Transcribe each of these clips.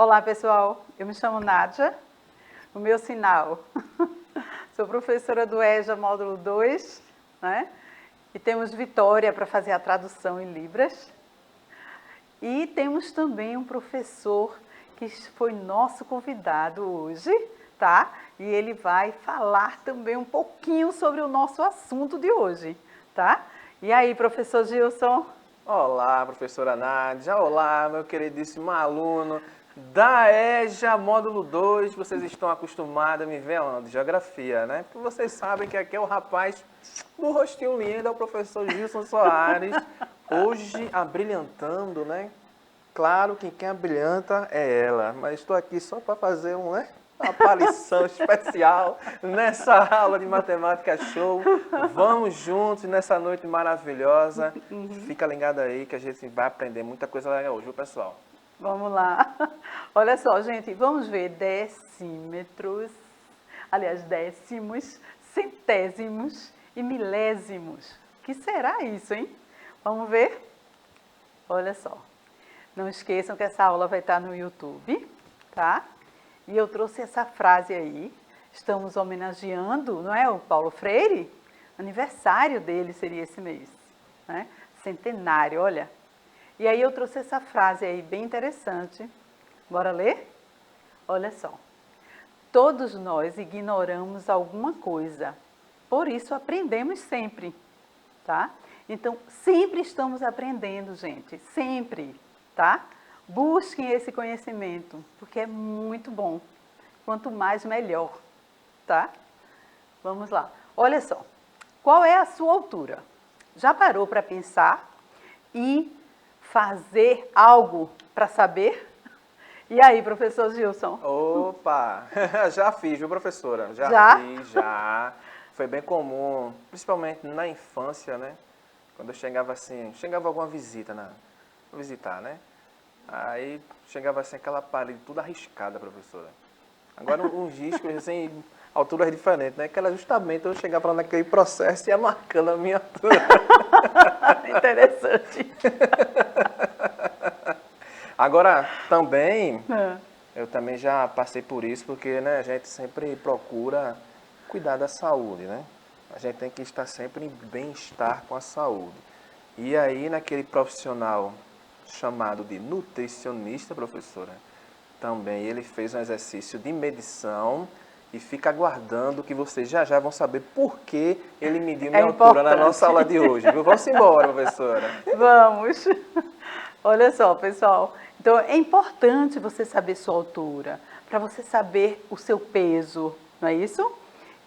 Olá, pessoal. Eu me chamo Nádia, o meu sinal. Sou professora do EJA Módulo 2, né? E temos Vitória para fazer a tradução em Libras. E temos também um professor que foi nosso convidado hoje, tá? E ele vai falar também um pouquinho sobre o nosso assunto de hoje, tá? E aí, professor Gilson? Olá, professora Nádia. Olá, meu queridíssimo aluno da EJA Módulo 2. Vocês estão acostumados a me ver onde? Geografia, né? Porque vocês sabem que aqui é o rapaz do rostinho lindo, é o professor Gilson Soares. Hoje, abrilhantando, né? Claro que quem abrilhanta é ela, mas estou aqui só para fazer uma aparição especial nessa aula de matemática show. Vamos juntos nessa noite maravilhosa. Fica ligado aí que a gente vai aprender muita coisa legal hoje, viu, pessoal? Vamos lá. Olha só, gente, vamos ver decímetros, aliás, décimos, centésimos e milésimos. O que será isso, hein? Vamos ver? Olha só. Não esqueçam que essa aula vai estar no YouTube, tá? E eu trouxe essa frase aí. Estamos homenageando, não é, o Paulo Freire? Aniversário dele seria esse mês, né? Centenário, olha. E aí eu trouxe essa frase aí bem interessante. Bora ler? Olha só. Todos nós ignoramos alguma coisa, por isso aprendemos sempre, tá? Então, sempre estamos aprendendo, gente, sempre, tá? Busquem esse conhecimento, porque é muito bom. Quanto mais, melhor, tá? Vamos lá. Olha só. Qual é a sua altura? Já parou para pensar e fazer algo para saber? E aí, professor Gilson? Opa! Já fiz, viu, professora? Já? Fiz, já. Foi bem comum, principalmente na infância, né? Quando eu chegava assim, chegava alguma visita, visitar, né? Aí chegava assim aquela parede toda arriscada, professora. Agora uns riscos assim, alturas diferentes, né? Que era justamente eu chegava lá naquele processo e ia marcando a minha altura. Interessante. Agora, também, eu também já passei por isso, porque né, a gente sempre procura cuidar da saúde, né? A gente tem que estar sempre em bem-estar com a saúde. E aí, naquele profissional chamado de nutricionista, professora, também ele fez um exercício de medição e fica aguardando que vocês já vão saber por que ele mediu minha altura na nossa aula de hoje, viu? Vamos embora, professora. Vamos. Olha só, pessoal. Então, é importante você saber sua altura, para você saber o seu peso, não é isso?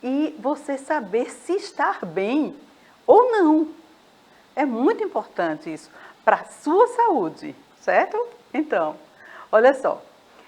E você saber se estar bem ou não. É muito importante isso para a sua saúde, certo? Então, olha só.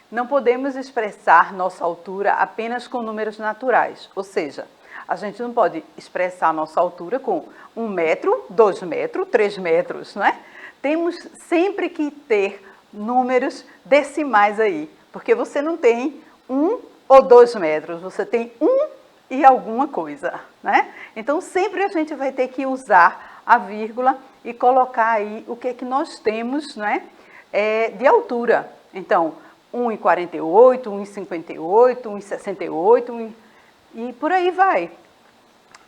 Não podemos expressar nossa altura apenas com números naturais, ou seja, a gente não pode expressar nossa altura com 1 metro, 2 metros, 3 metros, não é? Temos sempre que ter números decimais aí, porque você não tem 1 ou 2 metros, você tem 1 e alguma coisa, né? Então, sempre a gente vai ter que usar a vírgula e colocar aí o que é que nós temos, né, de altura. Então, 1,48, 1,58, 1,68 e por aí vai.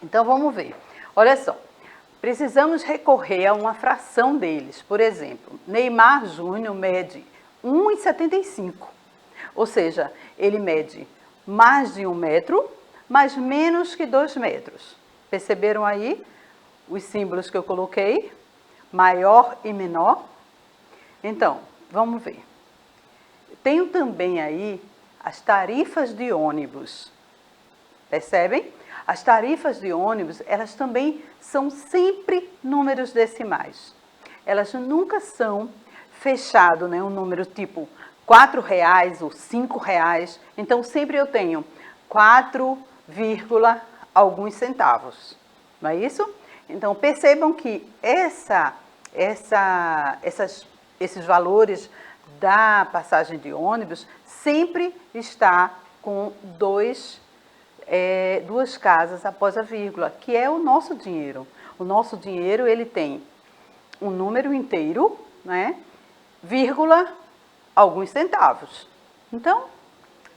Então, vamos ver. Olha só, precisamos recorrer a uma fração deles. Por exemplo, Neymar Júnior mede 1,75. Ou seja, ele mede mais de 1 metro, mas menos que 2 metros. Perceberam aí os símbolos que eu coloquei? Maior e menor. Então, vamos ver. Tenho também aí as tarifas de ônibus. Percebem? As tarifas de ônibus, elas também são sempre números decimais. Elas nunca são fechado, né? Um número tipo R$4 ou R$5. Então, sempre eu tenho 4, alguns centavos. Não é isso? Então, percebam que esses valores da passagem de ônibus sempre está com duas casas após a vírgula, que é o nosso dinheiro. O nosso dinheiro, ele tem um número inteiro, né? Vírgula, alguns centavos. Então,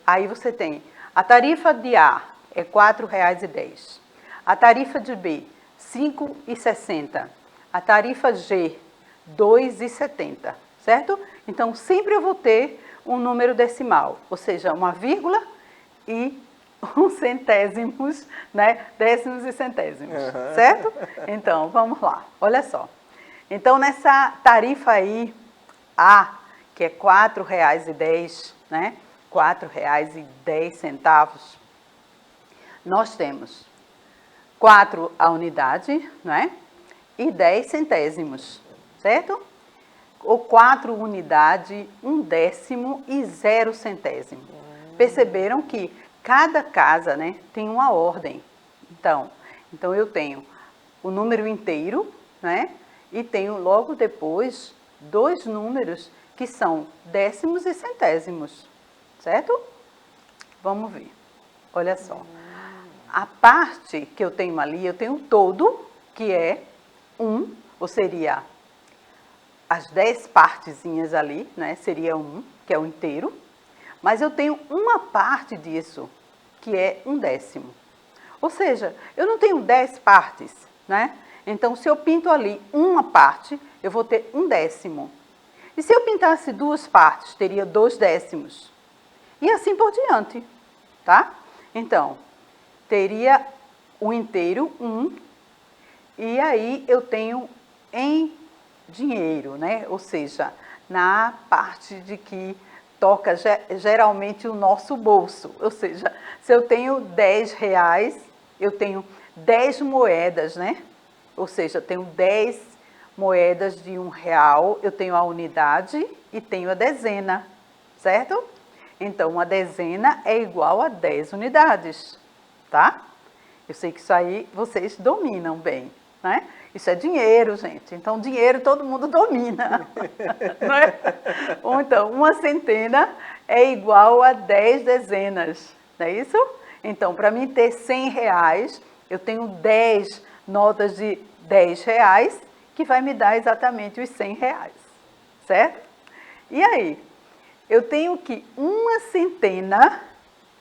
aí você tem a tarifa de A é R$ 4,10. A tarifa de B, R$ 5,60. A tarifa G, R$ 2,70, certo? Então, sempre eu vou ter um número decimal, ou seja, uma vírgula e uns centésimos, né? Décimos e centésimos, certo? Então, vamos lá, olha só. Então, nessa tarifa aí, A, que é R$ 4,10, né? R$ 4,10, nós temos 4 a unidade, né? E 10 centésimos, certo? Ou 4 unidade, 1/10 e 0 centésimo. Perceberam que cada casa, né, tem uma ordem. Então eu tenho o número inteiro, né? E tenho logo depois 2 números que são décimos e centésimos, certo? Vamos ver. Olha só. A parte que eu tenho ali, eu tenho todo, que é 1, ou seria as 10 partezinhas ali, né? Seria 1, que é o inteiro. Mas eu tenho uma parte disso, que é 1/10. Ou seja, eu não tenho 10 partes, né? Então, se eu pinto ali uma parte, eu vou ter 1/10. E se eu pintasse 2 partes, teria 2/10. E assim por diante, tá? Então, teria o inteiro 1, e aí eu tenho em dinheiro, né? Ou seja, na parte de que toca geralmente o nosso bolso. Ou seja, se eu tenho R$ 10, eu tenho 10 moedas, né? Ou seja, eu tenho 10 moedas de R$ 1, eu tenho a unidade e tenho a dezena, certo? Então, uma dezena é igual a 10 unidades, tá? Eu sei que isso aí vocês dominam bem, né? Isso é dinheiro, gente. Então, dinheiro todo mundo domina, não é? Ou então, uma centena é igual a 10 dezenas, não é isso? Então, para mim ter R$ 100, eu tenho 10 notas de R$ 10, que vai me dar exatamente os R$ 100, certo? E aí? Eu tenho que uma centena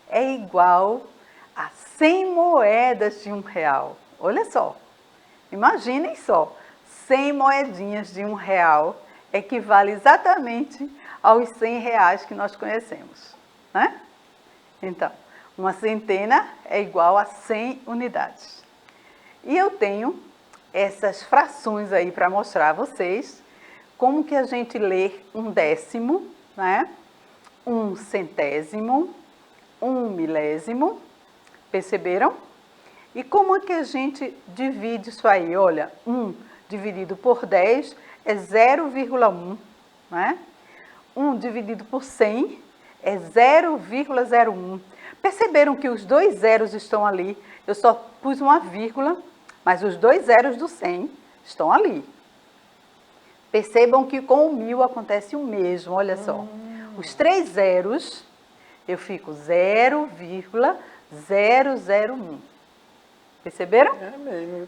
é igual a 100 moedas de R$ 1. Olha só, imaginem só, 100 moedinhas de R$ 1 equivale exatamente aos R$ 100 que nós conhecemos, né? Então, uma centena é igual a 100 unidades. E eu tenho essas frações aí para mostrar a vocês como que a gente lê 1/10, né? 1/100, 1/1000, perceberam? E como é que a gente divide isso aí? Olha, 1 dividido por 10 é 0,1, né? 1 dividido por 100 é 0,01. Perceberam que os 2 zeros estão ali? Eu só pus uma vírgula, mas os 2 zeros do 100 estão ali. Percebam que com o 1000 acontece o mesmo, olha só. Os 3 zeros, eu fico 0,001. Perceberam? É mesmo.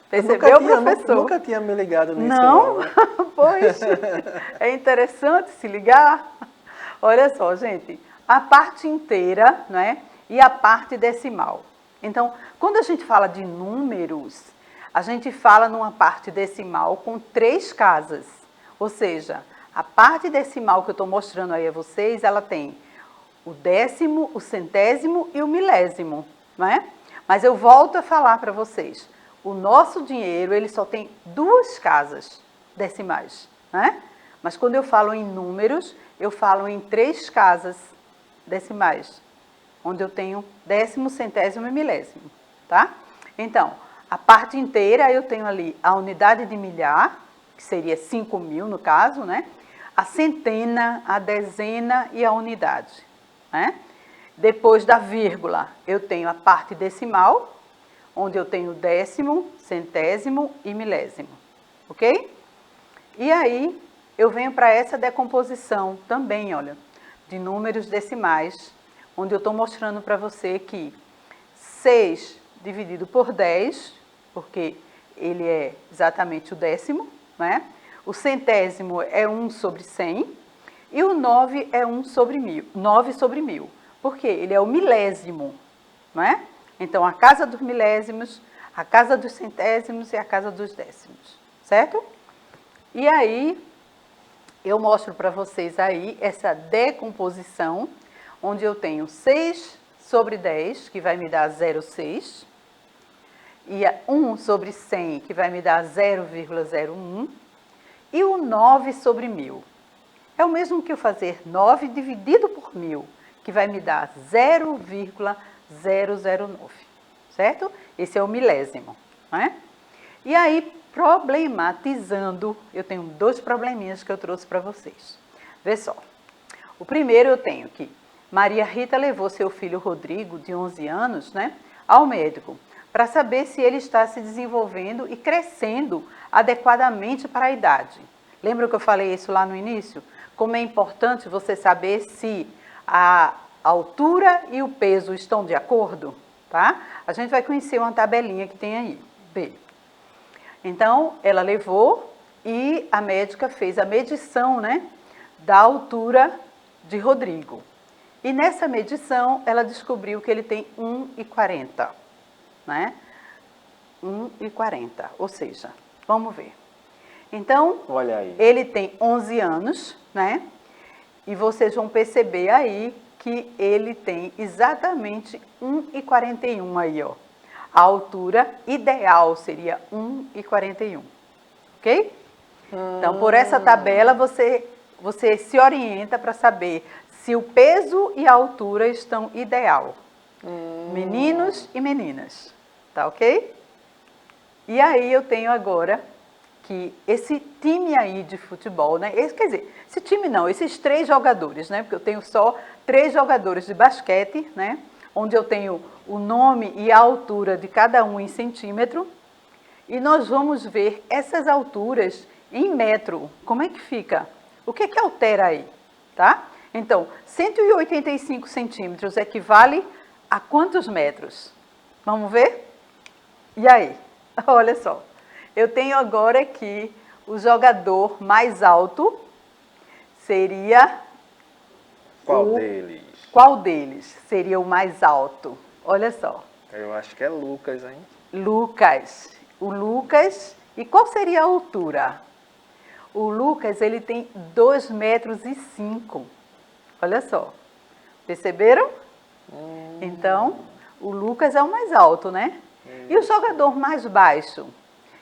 Percebeu, professor? Nunca tinha me ligado nisso. Não? Né? Pois, é interessante se ligar. Olha só, gente, a parte inteira, né, e a parte decimal. Então, quando a gente fala de números, a gente fala numa parte decimal com 3 casas. Ou seja, a parte decimal que eu estou mostrando aí a vocês, ela tem o décimo, o centésimo e o milésimo, não é? Mas eu volto a falar para vocês, o nosso dinheiro, ele só tem 2 casas decimais, né? Mas quando eu falo em números, eu falo em 3 casas decimais, onde eu tenho décimo, centésimo e milésimo, tá? Então, a parte inteira eu tenho ali a unidade de milhar, que seria 5.000 no caso, né? A centena, a dezena e a unidade, né? Depois da vírgula, eu tenho a parte decimal, onde eu tenho décimo, centésimo e milésimo, ok? E aí, eu venho para essa decomposição também, olha, de números decimais, onde eu estou mostrando para você que 6 dividido por 10, porque ele é exatamente o décimo, né? O centésimo é 1/100, E o 9 é 1 sobre 1000, 9 sobre 1000. Por quê? Ele é o milésimo, não é? Então, a casa dos milésimos, a casa dos centésimos e a casa dos décimos, certo? E aí, eu mostro para vocês aí essa decomposição, onde eu tenho 6 sobre 10, que vai me dar 0,6, e 1 sobre 100, que vai me dar 0,01, e o 9 sobre 1000. É o mesmo que eu fazer 9 dividido por 1000, que vai me dar 0,009, certo? Esse é o milésimo, não é? E aí, problematizando, eu tenho 2 probleminhas que eu trouxe para vocês. Vê só. O primeiro eu tenho que Maria Rita levou seu filho Rodrigo, de 11 anos, né, ao médico, para saber se ele está se desenvolvendo e crescendo adequadamente para a idade. Lembra que eu falei isso lá no início? Como é importante você saber se a altura e o peso estão de acordo, tá? A gente vai conhecer uma tabelinha que tem aí. Vê. Então, ela levou e a médica fez a medição, né, da altura de Rodrigo. E nessa medição, ela descobriu que ele tem 1,40, né? 1,40, ou seja, vamos ver. Então, olha aí, ele tem 11 anos, né? E vocês vão perceber aí que ele tem exatamente 1,41 aí, ó. A altura ideal seria 1,41, ok? Então, por essa tabela, você se orienta para saber se o peso e a altura estão ideal. Meninos e meninas, tá ok? E aí eu tenho agora que esse time aí de futebol, né? Quer dizer, esse time não, esses 3 jogadores, né? Porque eu tenho só 3 jogadores de basquete, né? Onde eu tenho o nome e a altura de cada um em centímetro. E nós vamos ver essas alturas em metro. Como é que fica? O que que altera aí, tá? Então, 185 centímetros equivale a quantos metros? Vamos ver? E aí? Olha só. Eu tenho agora aqui o jogador mais alto seria... Qual deles seria o mais alto? Olha só. Eu acho que é Lucas, hein? Lucas. O Lucas. E qual seria a altura? O Lucas, ele tem 2,05 metros. Olha só. Perceberam? Então, o Lucas é o mais alto, né? E o jogador mais baixo?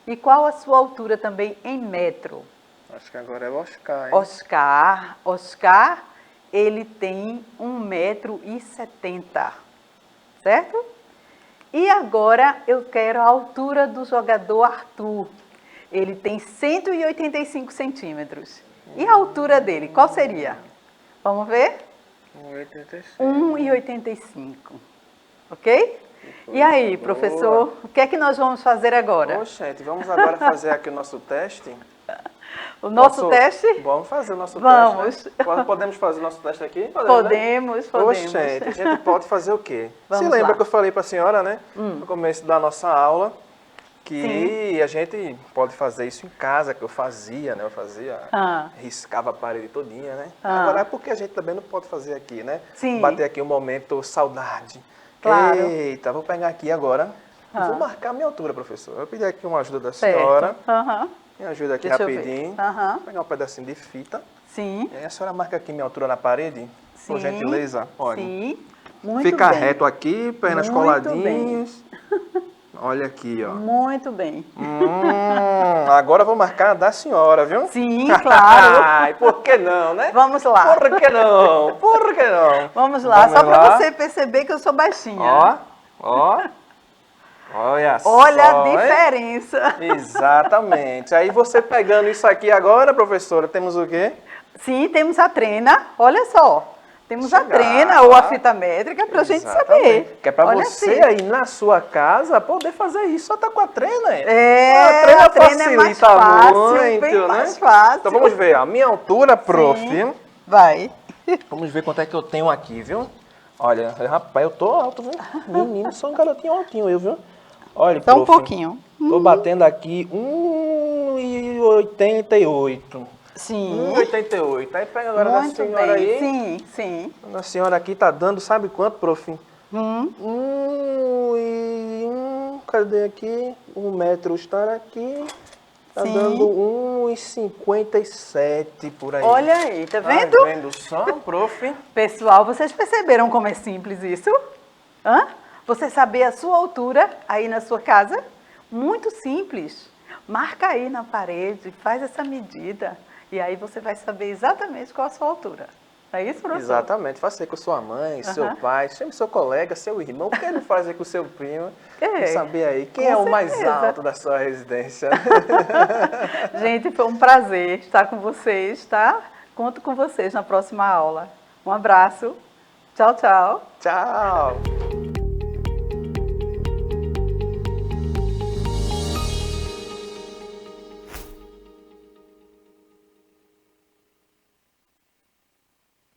E qual a sua altura também em metro? Acho que agora é o Oscar, hein? Oscar, ele tem 1,70 m, certo? E agora eu quero a altura do jogador Arthur. Ele tem 185 centímetros. E a altura dele, qual seria? Vamos ver? 1,85. Ok? E aí, professor, o que é que nós vamos fazer agora? Gente, vamos agora fazer aqui o nosso teste. O nosso teste? Vamos fazer o nosso teste. Né? Podemos fazer o nosso teste aqui? Podemos. Gente, a gente pode fazer o quê? Vamos Se lembra lá. que eu falei para a senhora, né? No começo da nossa aula, que Sim. a gente pode fazer isso em casa, que eu fazia, né? Riscava a parede todinha, né? Agora é porque a gente também não pode fazer aqui, né? Sim. Bater aqui um momento saudade. Claro. Eita, vou pegar aqui agora. Vou marcar a minha altura, professor. Eu vou pedir aqui uma ajuda da senhora. Me ajuda aqui rapidinho. Vou pegar um pedacinho de fita. Sim. E aí a senhora marca aqui minha altura na parede, por gentileza. Olha. Sim. Muito Fica bem. reto aqui, pernas Muito coladinhas. Olha aqui, ó. Muito bem. Agora eu vou marcar a da senhora, viu? Sim, claro. Ai, por que não, né? Vamos lá. Por que não? Por que não? Vamos lá, só para você perceber que eu sou baixinha. Ó. Olha só, a hein? diferença. Exatamente. Aí você pegando isso aqui agora, professora, temos o quê? Sim, temos a trena. Olha só. Temos a trena ou a fita métrica para a gente saber. Que é para você assim. aí na sua casa poder fazer isso. Só tá com a trena. A trena facilita é mais fácil, muito, bem né? mais fácil. Então vamos ver. A minha altura, prof. Sim, vai. Vamos ver quanto é que eu tenho aqui, viu? Olha, rapaz, eu tô alto, viu? Menino, sou um garotinho altinho, eu, viu? Olha, prof, um pouquinho. Tô batendo aqui 1,88. Sim. 1,88. Aí pega agora da Muito senhora bem. aí. Sim, sim. A senhora aqui tá dando, sabe quanto, prof? Hum. Cadê aqui? 1 metro estar aqui. Tá Sim. dando 1,57 por aí. Olha aí, tá vendo? Tá vendo só, prof? Pessoal, vocês perceberam como é simples isso? Hã? Você saber a sua altura aí na sua casa? Muito simples. Marca aí na parede, faz essa medida e aí você vai saber exatamente qual a sua altura. É isso, professor? Exatamente. Faça aí com sua mãe, seu pai, chame seu colega, seu irmão. Por que não fazer com seu primo? É, E saber aí quem com é o mais certeza. alto da sua residência. Gente, foi um prazer estar com vocês, tá? Conto com vocês na próxima aula. Um abraço. Tchau, tchau. Tchau.